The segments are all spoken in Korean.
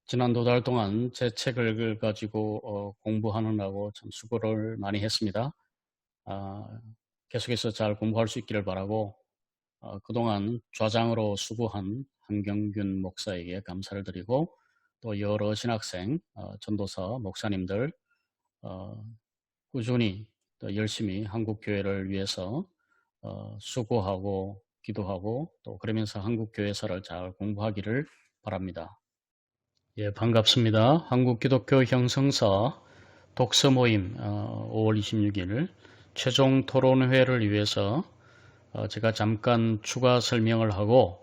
지난 두 달 동안 제 책을 가지고 공부하느라고 참 수고를 많이 했습니다. 아, 계속해서 잘 공부할 수 있기를 바라고 그동안 좌장으로 수고한 한경균 목사에게 감사를 드리고 또 여러 신학생, 전도사, 목사님들 어, 꾸준히 또 열심히 한국 교회를 위해서 수고하고 기도하고 또 그러면서 한국 교회사를 잘 공부하기를 바랍니다. 예, 반갑습니다. 한국기독교 형성사 독서 모임 5월 26일 최종 토론회를 위해서 제가 잠깐 추가 설명을 하고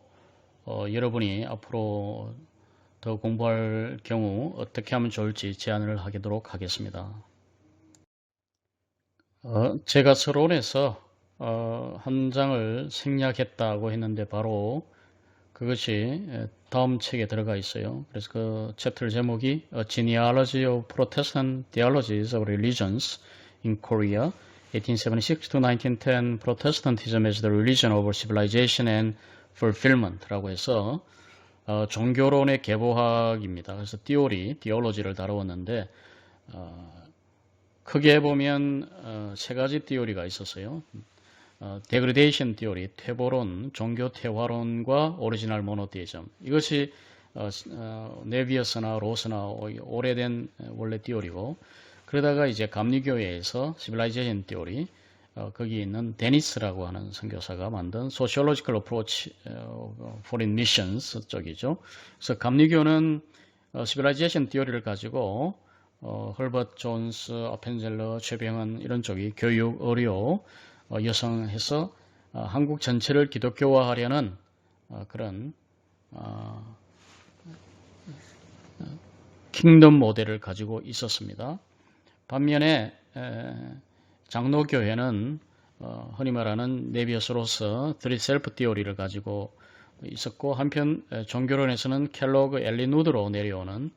여러분이 앞으로 더 공부할 경우 어떻게 하면 좋을지 제안을 하도록 하겠습니다. 제가 서론에서 한 장을 생략했다고 했는데 바로 그것이 다음 책에 들어가 있어요. 그래서 그 챕터 제목이 A Genealogy of Protestant Theologies of Religions in Korea, 1876 to 1910, Protestantism as the Religion over Civilization and Fulfillment라고 해서 종교론의 계보학입니다. 그래서 theology를 다루었는데 크게 보면 세 가지 theory가 있었어요. 데그레데이션 티오리, 퇴보론, 종교 퇴화론과 오리지널 모노테이즘. 이것이 네비어스나 로스나 오래된 원래 티오리고, 그러다가 이제 감리교회에서 시빌라이제이션 티오리, 거기 있는 데니스라고 하는 선교사가 만든 Sociological Approach for Foreign Missions 쪽이죠. 그래서 감리교는 시빌라이제이션 티오리를 가지고 헐버트 존스, 아펜젤러, 최병헌 이런 쪽이 교육, 의료, 여성해서 한국 전체를 기독교화하려는 그런 킹덤 모델을 가지고 있었습니다. 반면에 장로교회는 흔히 말하는 네비어스로서 드리 셀프 티오리를 가지고 있었고, 한편 종교론에서는 켈로그, 엘리누드로 내려오는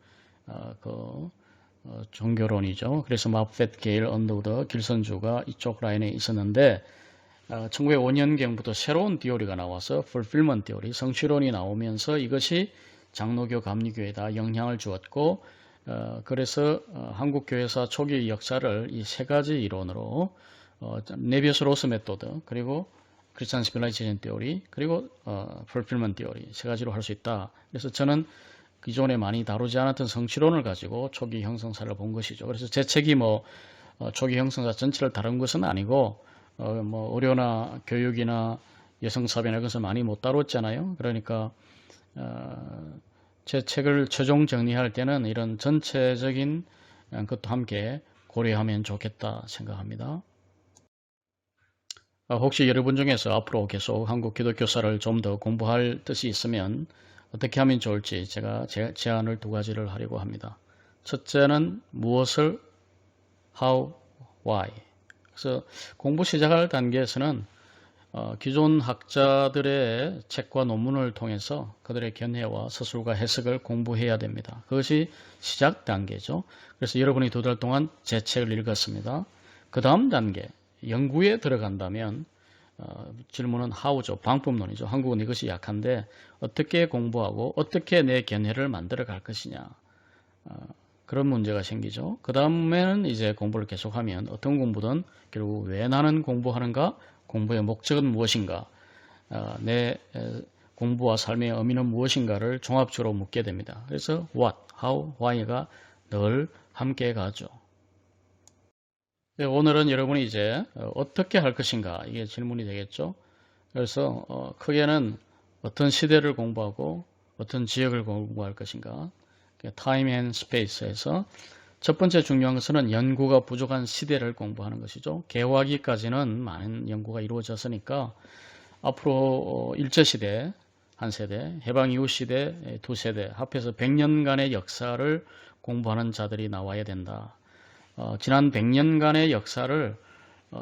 종교론이죠. 그래서 마펫, 게일, 언더우드, 길선주가 이쪽 라인에 있었는데 1905년경부터 새로운 디오리가 나와서 fulfillment 디오리, 성취론이 나오면서 이것이 장로교, 감리교에 다 영향을 주었고 그래서 한국교회사 초기 역사를 이 세 가지 이론으로 네비어스 로스 메소드, 그리고 크리스찬 시빌라이제이션 디오리, 그리고 fulfillment 디오리 세 가지로 할 수 있다. 그래서 저는 기존에 많이 다루지 않았던 성취론을 가지고 초기 형성사를 본 것이죠. 그래서 제 책이 초기 형성사 전체를 다룬 것은 아니고 의료나 교육이나 여성사회나 그것을 많이 못 다뤘잖아요. 그러니까 제 책을 최종 정리할 때는 이런 전체적인 것도 함께 고려하면 좋겠다 생각합니다. 혹시 여러분 중에서 앞으로 계속 한국 기독교사를 좀 더 공부할 뜻이 있으면 어떻게 하면 좋을지 제가 제안을 두 가지를 하려고 합니다. 첫째는 무엇을, how, why. 그래서 공부 시작할 단계에서는 기존 학자들의 책과 논문을 통해서 그들의 견해와 서술과 해석을 공부해야 됩니다. 그것이 시작 단계죠. 그래서 여러분이 두 달 동안 제 책을 읽었습니다. 그 다음 단계, 연구에 들어간다면 질문은 how죠. 방법론이죠. 한국은 이것이 약한데 어떻게 공부하고 어떻게 내 견해를 만들어 갈 것이냐. 그런 문제가 생기죠. 그 다음에는 이제 공부를 계속하면 어떤 공부든 결국 왜 나는 공부하는가, 공부의 목적은 무엇인가, 내 공부와 삶의 의미는 무엇인가를 종합적으로 묻게 됩니다. 그래서 what, how, why가 늘 함께 가죠. 오늘은 여러분이 이제 어떻게 할 것인가, 이게 질문이 되겠죠. 그래서 크게는 어떤 시대를 공부하고 어떤 지역을 공부할 것인가, 타임 앤 스페이스에서 첫 번째 중요한 것은 연구가 부족한 시대를 공부하는 것이죠. 개화기까지는 많은 연구가 이루어졌으니까 앞으로 일제시대 한 세대, 해방 이후 시대 두 세대, 합해서 100년간의 역사를 공부하는 자들이 나와야 된다. 지난 100년간의 역사를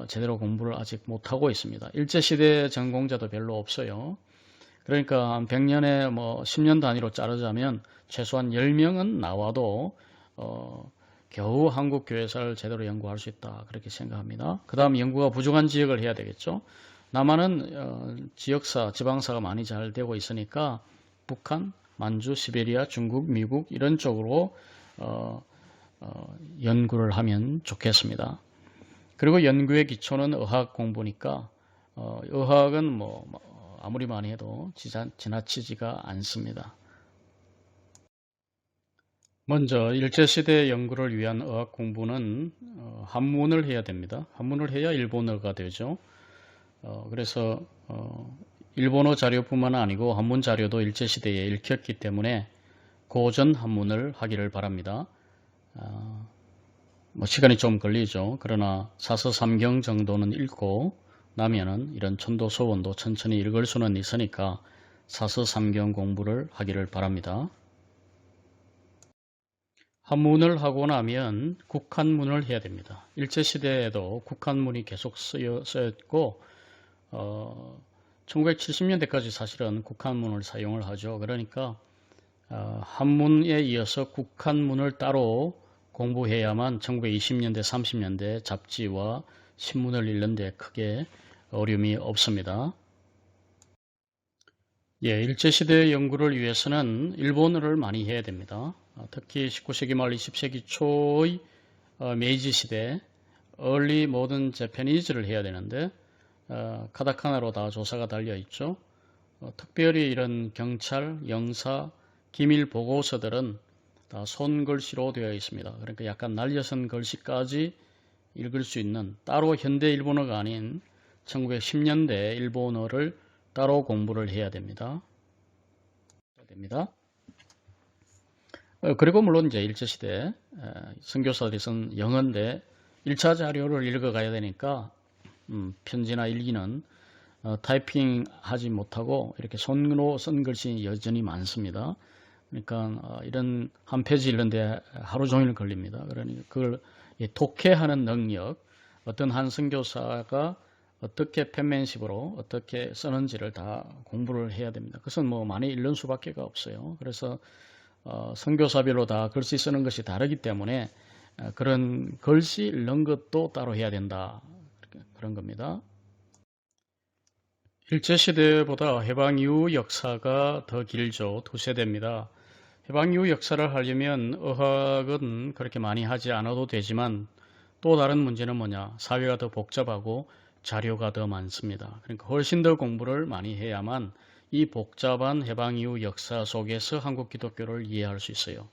제대로 공부를 아직 못하고 있습니다. 일제시대 전공자도 별로 없어요. 그러니까 한 100년에 10년 단위로 자르자면 최소한 10명은 나와도 겨우 한국 교회사를 제대로 연구할 수 있다, 그렇게 생각합니다. 그 다음 연구가 부족한 지역을 해야 되겠죠. 남한은 지역사, 지방사가 많이 잘 되고 있으니까 북한, 만주, 시베리아, 중국, 미국 이런 쪽으로 어, 연구를 하면 좋겠습니다. 그리고 연구의 기초는 의학 공부니까 의학은 아무리 많이 해도 지나치지가 않습니다. 먼저 일제시대 연구를 위한 의학 공부는 한문을 해야 됩니다. 한문을 해야 일본어가 되죠. 그래서 일본어 자료뿐만 아니고 한문 자료도 일제시대에 읽혔기 때문에 고전 한문을 하기를 바랍니다. 시간이 좀 걸리죠. 그러나 사서삼경 정도는 읽고 나면은 이런 천도서원도 천천히 읽을 수는 있으니까 사서삼경 공부를 하기를 바랍니다. 한문을 하고 나면 국한문을 해야 됩니다. 일제시대에도 국한문이 계속 쓰였고 1970년대까지 사실은 국한문을 사용을 하죠. 그러니까 한문에 이어서 국한문을 따로 공부해야만 1920년대, 30년대 잡지와 신문을 읽는 데 크게 어려움이 없습니다. 예, 일제시대 연구를 위해서는 일본어를 많이 해야 됩니다. 특히 19세기 말 20세기 초의 메이지 시대 Early Modern Japanese를 해야 되는데 카타카나로 다 조사가 달려 있죠. 특별히 이런 경찰, 영사, 기밀 보고서들은 다 손글씨로 되어 있습니다. 그러니까 약간 날려선 글씨까지 읽을 수 있는 따로 현대 일본어가 아닌 1910년대 일본어를 따로 공부를 해야 됩니다. 그리고 물론 이제 일제시대 선교사들이 쓴 영어인데 1차 자료를 읽어가야 되니까 편지나 일기는 타이핑 하지 못하고 이렇게 손으로 쓴 글씨 여전히 많습니다. 그러니까 이런 한 페이지 읽는데 하루 종일 걸립니다. 그러니까 그걸 독해하는 능력, 어떤 한 선교사가 어떻게 펜맨십으로 어떻게 쓰는지를 다 공부를 해야 됩니다. 그것은 많이 읽는 수밖에 없어요. 그래서 선교사별로 다 글씨 쓰는 것이 다르기 때문에 그런 글씨 읽는 것도 따로 해야 된다. 그런 겁니다. 일제시대보다 해방 이후 역사가 더 길죠. 두 세대입니다. 해방 이후 역사를 하려면 의학은 그렇게 많이 하지 않아도 되지만 또 다른 문제는 뭐냐? 사회가 더 복잡하고 자료가 더 많습니다. 그러니까 훨씬 더 공부를 많이 해야만 이 복잡한 해방 이후 역사 속에서 한국 기독교를 이해할 수 있어요.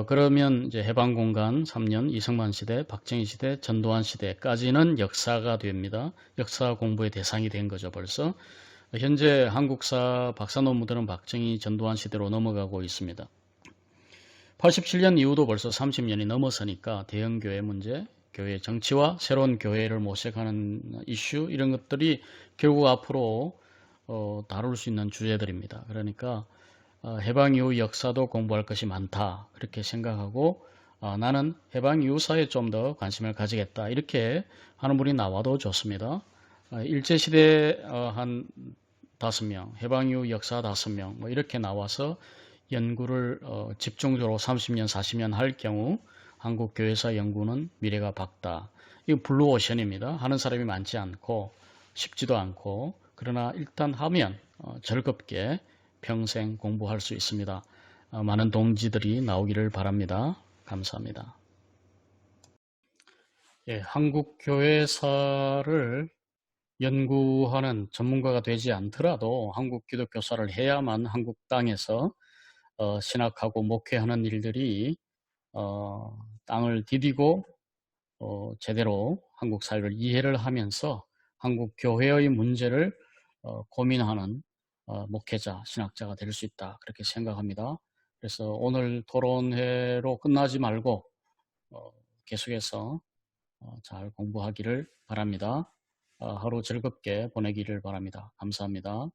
그러면 이제 해방공간 3년, 이승만 시대, 박정희 시대, 전두환 시대까지는 역사가 됩니다. 역사 공부의 대상이 된 거죠, 벌써. 현재 한국사 박사 논문들은 박정희, 전두환 시대로 넘어가고 있습니다. 87년 이후도 벌써 30년이 넘어서니까 대형교회 문제, 교회 정치와 새로운 교회를 모색하는 이슈 이런 것들이 결국 앞으로 다룰 수 있는 주제들입니다. 그러니까 해방 이후 역사도 공부할 것이 많다 그렇게 생각하고 나는 해방 이후 사회에 좀 더 관심을 가지겠다 이렇게 하는 분이 나와도 좋습니다. 일제시대 한 5명, 해방 이후 역사 5명 이렇게 나와서 연구를 집중적으로 30년, 40년 할 경우 한국 교회사 연구는 미래가 밝다. 이거 블루오션입니다. 하는 사람이 많지 않고 쉽지도 않고 그러나 일단 하면 즐겁게 평생 공부할 수 있습니다. 많은 동지들이 나오기를 바랍니다. 감사합니다. 예, 한국 교회사를 연구하는 전문가가 되지 않더라도 한국 기독교사를 해야만 한국 땅에서 신학하고 목회하는 일들이 땅을 디디고 제대로 한국 사회를 이해를 하면서 한국 교회의 문제를 고민하는 목회자, 신학자가 될 수 있다. 그렇게 생각합니다. 그래서 오늘 토론회로 끝나지 말고 계속해서 잘 공부하기를 바랍니다. 하루 즐겁게 보내기를 바랍니다. 감사합니다.